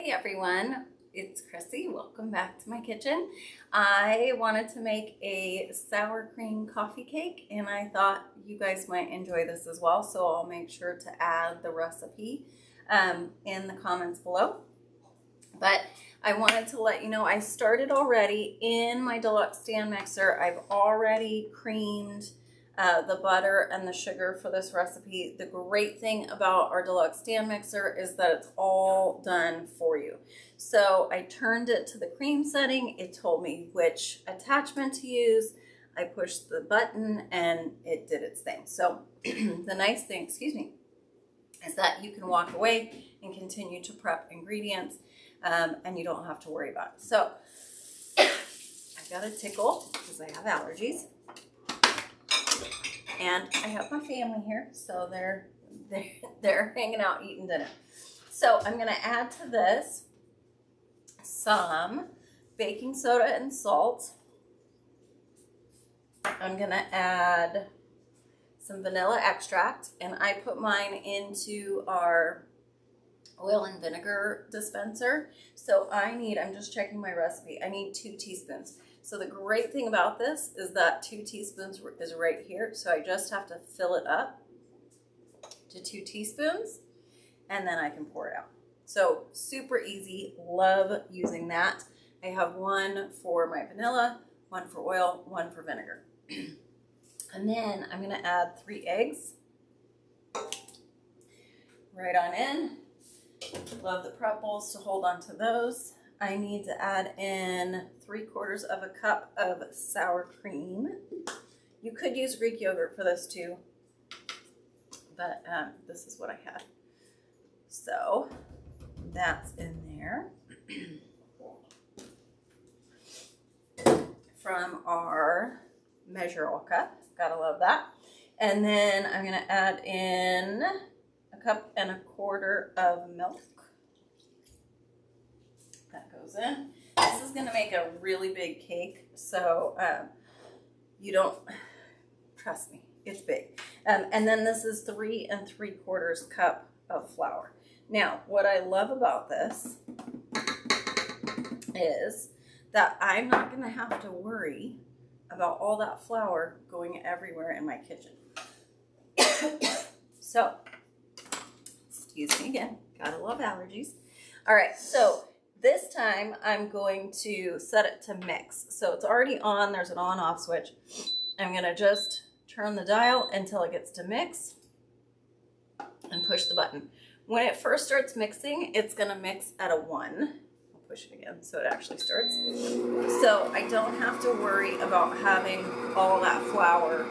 Hey everyone, it's Chrissy. Welcome back to my kitchen. I wanted to make a sour cream coffee cake and I thought you guys might enjoy this as well, so I'll make sure to add the recipe in the comments below. But I wanted to let you know I started already in my deluxe stand mixer. I've already creamed the butter and the sugar for this recipe. The great thing about our deluxe stand mixer is that it's all done for you. So I turned it to the cream setting. It told me which attachment to use. I pushed the button and it did its thing. So the nice thing, is that you can walk away and continue to prep ingredients and you don't have to worry about it. So I got a tickle because I have allergies. And I have my family here, so they're hanging out eating dinner. So I'm gonna add to this some baking soda and salt. I'm gonna add some vanilla extract, and I put mine into our oil and vinegar dispenser. So I'm just checking my recipe, I need 2 teaspoons. So the great thing about this is that 2 teaspoons is right here. So I just have to fill it up to 2 teaspoons and then I can pour it out. So super easy, love using that. I have 1 for my vanilla, 1 for oil, 1 for vinegar. And then I'm gonna add 3 eggs right on in. Love the prep bowls to hold on to those. I need to add in 3/4 of a cup of sour cream. You could use Greek yogurt for this too, but this is what I had. So that's in there. From our measure all cup, gotta love that. And then I'm gonna add in 1.25 cups of milk. That goes in. This is gonna make a really big cake, so you don't, trust me, it's big. And then this is 3 3/4 cup of flour. Now, what I love about this is that I'm not gonna have to worry about all that flour going everywhere in my kitchen. So, excuse me again, gotta love allergies. All right, so this time I'm going to set it to mix. So it's already on, there's an on-off switch. I'm gonna just turn the dial until it gets to mix and push the button. When it first starts mixing, it's gonna mix at a 1. I'll push it again so it actually starts. So I don't have to worry about having all that flour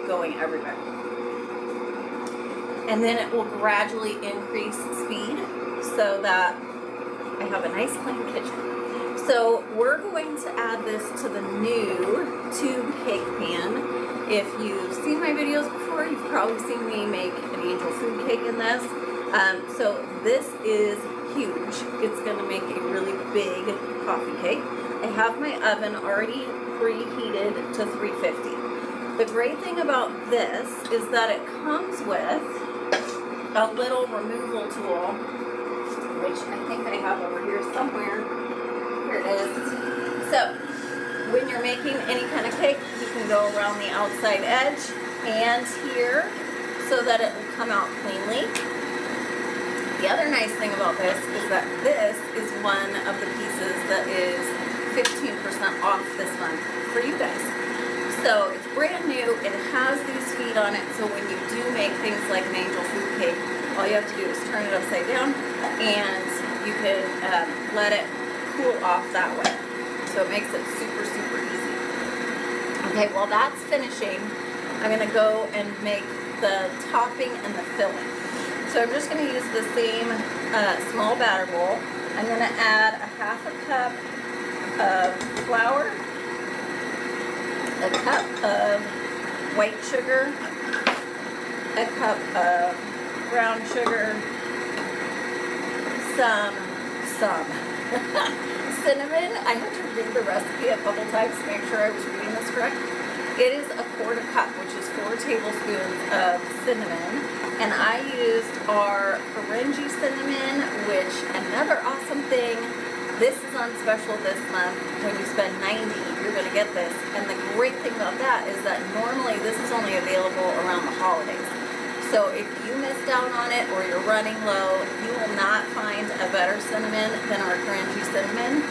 going everywhere. And then it will gradually increase speed so that I have a nice clean kitchen. So we're going to add this to the new tube cake pan. If you've seen my videos before, you've probably seen me make an angel food cake in this. So this is huge. It's gonna make a really big coffee cake. I have my oven already preheated to 350. The great thing about this is that it comes with a little removal tool, which I think I have over here somewhere. Here it is. So when you're making any kind of cake, you can go around the outside edge and here so that it will come out cleanly. The other nice thing about this is that this is one of the pieces that is 15% off this month for you guys. So it's brand new, it has these feet on it, so when you do make things like an angel food cake, all you have to do is turn it upside down and you can let it cool off that way. So it makes it super, super easy. Okay, while that's finishing, I'm gonna go and make the topping and the filling. So I'm just gonna use the same small batter bowl. I'm gonna add 1/2 cup of flour, 1 cup of white sugar, 1 cup of brown sugar, some cinnamon. I had to read the recipe a couple times to make sure I was reading this correct. It is a quarter cup, which is 4 tablespoons of cinnamon. And I used our orangey cinnamon, which another awesome thing, this is on special this month. When you spend $90, you're gonna get this. And the great thing about that is that normally this is only available around the holidays. So if you missed out on it or you're running low, you will not find a better cinnamon than our crunchy cinnamon.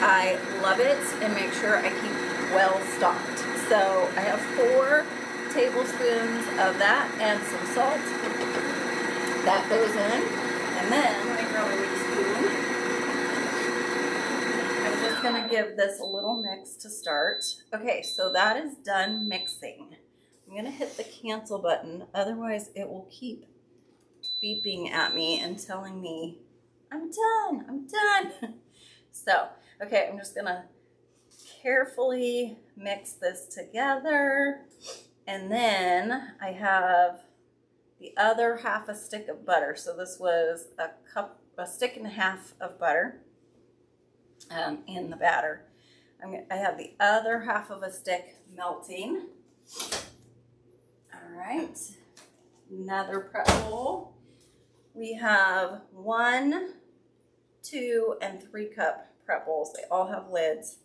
I love it and make sure I keep well stocked. So I have 4 tablespoons of that and some salt. That goes in. And then, let me grab a big spoon. I'm just gonna give this a little mix to start. Okay, so that is done mixing. I'm gonna hit the cancel button, otherwise it will keep beeping at me and telling me, I'm done. So, okay, I'm just gonna carefully mix this together. And then I have the other half a stick of butter. So this was a stick and a half of butter in the batter. I have the other half of a stick melting. All right, another prep bowl. We have 1, 2, and 3 cup prep bowls. They all have lids.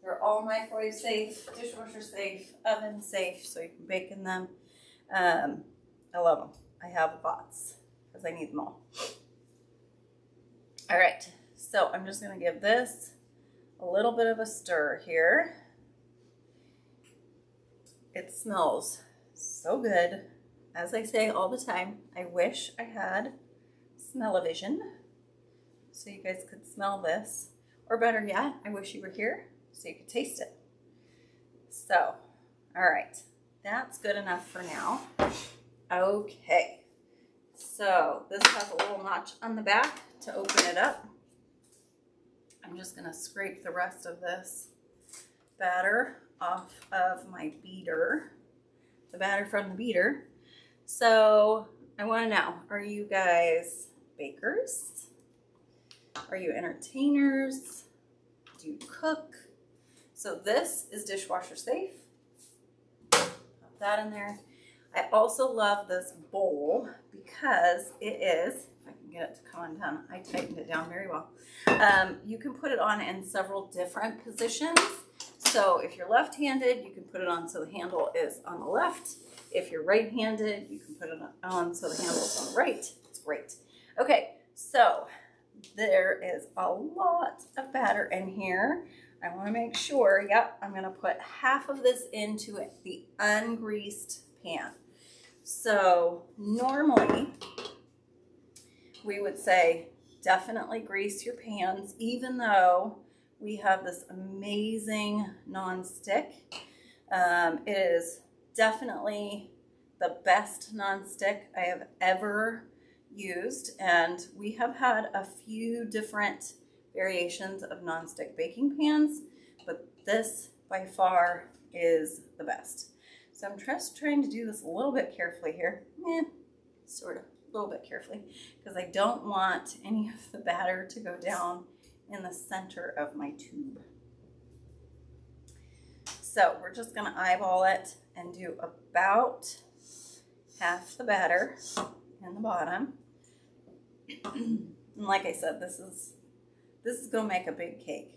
They're all microwave safe, dishwasher safe, oven safe, so you can bake in them. I love them. I have lots because I need them all. All right, so I'm just gonna give this a little bit of a stir here. It smells so good. As I say all the time, I wish I had smell-o-vision so you guys could smell this. Or better yet, I wish you were here so you could taste it. So, all right, that's good enough for now. Okay, so this has a little notch on the back to open it up. I'm just gonna scrape the rest of this batter off of my beater, the batter from the beater. So I wanna know, are you guys bakers? Are you entertainers? Do you cook? So this is dishwasher safe. Pop that in there. I also love this bowl because it is, if I can get it to come on down, I tightened it down very well. You can put it on in several different positions. So if you're left-handed, you can put it on so the handle is on the left. If you're right-handed, you can put it on so the handle is on the right. It's great. Okay, so there is a lot of batter in here. I want to make sure, yep, I'm going to put half of this into the ungreased pan. So normally we would say definitely grease your pans, even though we have this amazing nonstick. It is definitely the best nonstick I have ever used, and we have had a few different variations of nonstick baking pans, but this by far is the best. So I'm just trying to do this a little bit carefully here, sort of, a little bit carefully, because I don't want any of the batter to go down in the center of my tube. So we're just gonna eyeball it and do about half the batter in the bottom. And like I said, this is gonna make a big cake.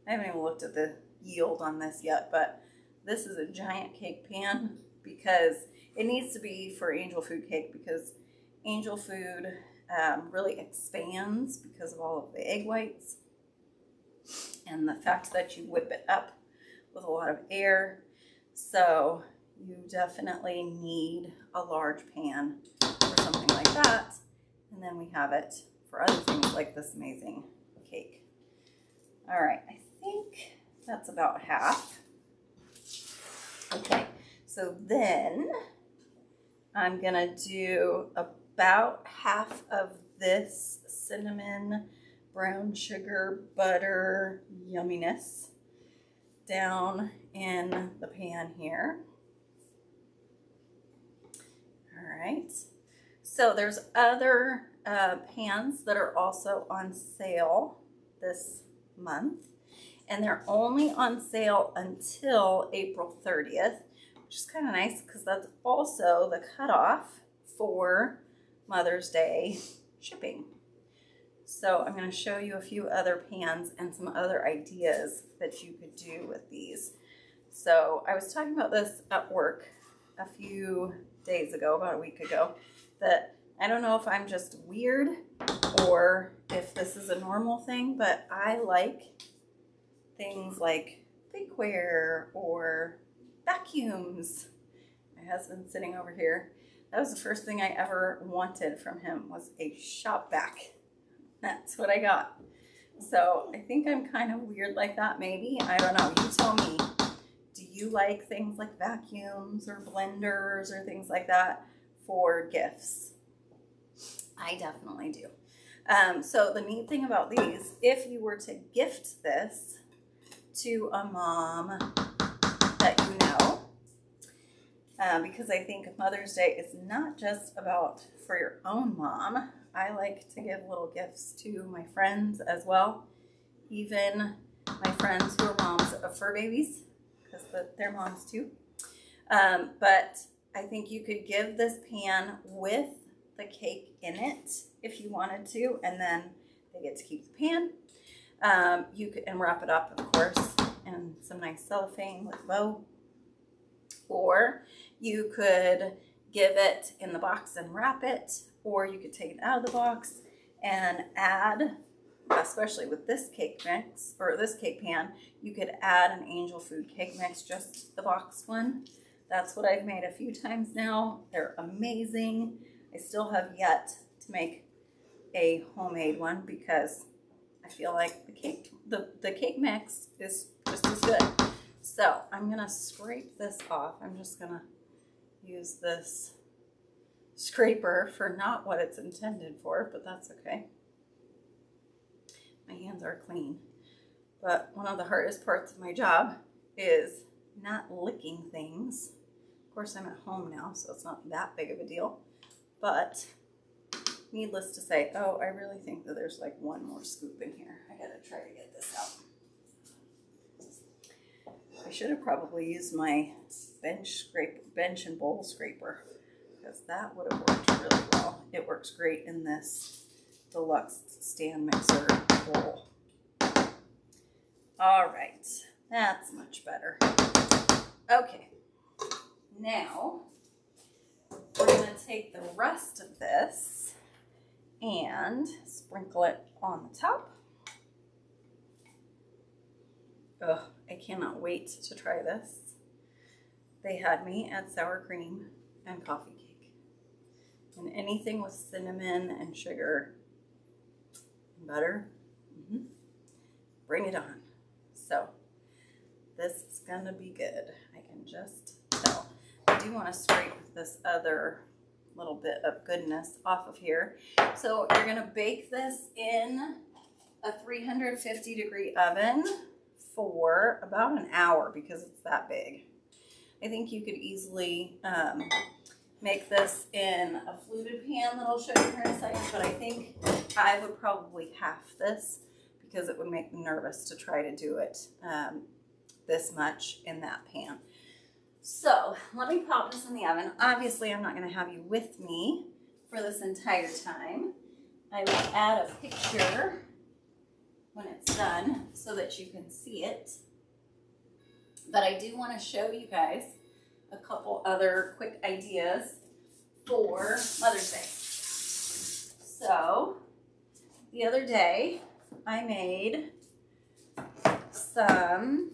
I haven't even looked at the yield on this yet, but this is a giant cake pan because it needs to be for angel food cake, because angel food really expands because of all of the egg whites and the fact that you whip it up with a lot of air. So you definitely need a large pan for something like that. And then we have it for other things like this amazing cake. All right, I think that's about half. Okay, so then I'm gonna do about half of this cinnamon, brown sugar, butter yumminess down in the pan here. All right, so there's other pans that are also on sale this month, and they're only on sale until April 30th, which is kind of nice because that's also the cutoff for Mother's Day shipping. So I'm going to show you a few other pans and some other ideas that you could do with these. So I was talking about this at work a few days ago, about a week ago, that I don't know if I'm just weird or if this is a normal thing, but I like things like bakeware or vacuums. My husband's sitting over here. That was the first thing I ever wanted from him, was a shop vac. That's what I got. So I think I'm kind of weird like that, maybe. I don't know. You tell me. Do you like things like vacuums or blenders or things like that for gifts? I definitely do. So the neat thing about these, if you were to gift this to a mom that you know, because I think Mother's Day is not just about for your own mom. I like to give little gifts to my friends as well, even my friends who are moms of fur babies, because they're moms too. But I think you could give this pan with the cake in it if you wanted to, and then they get to keep the pan. You could, and wrap it up, of course, in some nice cellophane with a bow. Or you could give it in the box and wrap it, or you could take it out of the box and add, especially with this cake mix or this cake pan, you could add an angel food cake mix, just the boxed one. That's what I've made a few times now. They're amazing. I still have yet to make a homemade one because I feel like the cake mix is just as good. So I'm gonna scrape this off. I'm just gonna use this scraper for not what it's intended for, but that's okay. My hands are clean. But one of the hardest parts of my job is not licking things. Of course, I'm at home now, so it's not that big of a deal. But needless to say, oh, I really think that there's like one more scoop in here. I gotta try to get this out. I should have probably used my bench and bowl scraper, because that would have worked really well. It works great in this deluxe stand mixer bowl. All right, that's much better. Okay, now we're gonna take the rest of this and sprinkle it on the top. Ugh, I cannot wait to try this. They had me at sour cream and coffee cake. And anything with cinnamon and sugar and butter, bring it on. So this is gonna be good. I can just tell. I do want to scrape this other little bit of goodness off of here. So you're gonna bake this in a 350-degree oven for about an hour because it's that big. I think you could easily make this in a fluted pan that I'll show you here in a second, but I think I would probably half this because it would make me nervous to try to do it this much in that pan. So let me pop this in the oven. Obviously, I'm not going to have you with me for this entire time. I will add a picture when it's done so that you can see it. But I do want to show you guys a couple other quick ideas for Mother's Day. So the other day I made some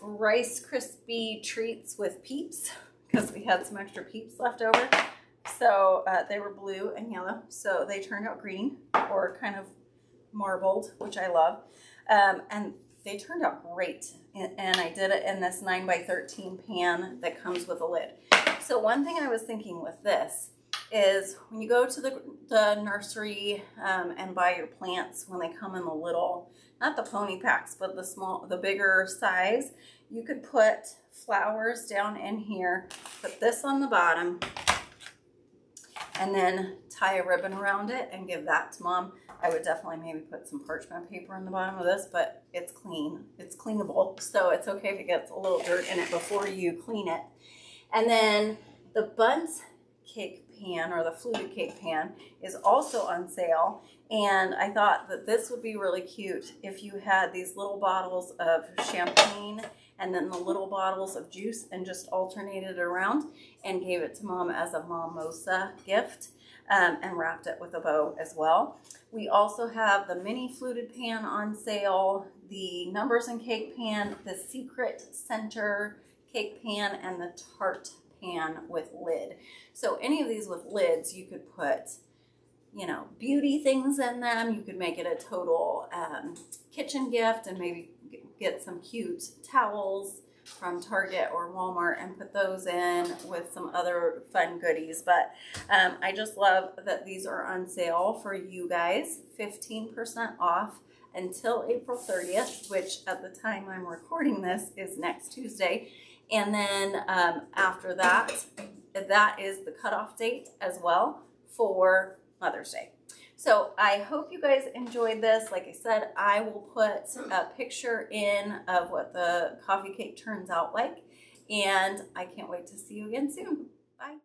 Rice Krispie treats with Peeps because we had some extra Peeps left over. So they were blue and yellow, so they turned out green or kind of marbled, which I love. And they turned out great. And I did it in this 9x13 pan that comes with a lid. So one thing I was thinking with this is when you go to the nursery and buy your plants, when they come in the little, not the pony packs, but the bigger size, you could put flowers down in here, put this on the bottom, and then tie a ribbon around it and give that to mom. I would definitely maybe put some parchment paper in the bottom of this, but it's clean. It's cleanable, so it's okay if it gets a little dirt in it before you clean it. And then the buns cake pan, or the fluted cake pan, is also on sale. And I thought that this would be really cute if you had these little bottles of champagne and then the little bottles of juice and just alternated it around and gave it to mom as a mimosa gift, and wrapped it with a bow as well. We also have the mini fluted pan on sale, the numbers and cake pan, the secret center cake pan, and the tart pan with lid. So any of these with lids, you could put, you know, beauty things in them. You could make it a total kitchen gift and maybe get some cute towels from Target or Walmart and put those in with some other fun goodies. But I just love that these are on sale for you guys, 15% off until April 30th, which at the time I'm recording this is next Tuesday. And then after that, that is the cutoff date as well for Mother's Day. So I hope you guys enjoyed this. Like I said, I will put a picture in of what the coffee cake turns out like. And I can't wait to see you again soon. Bye.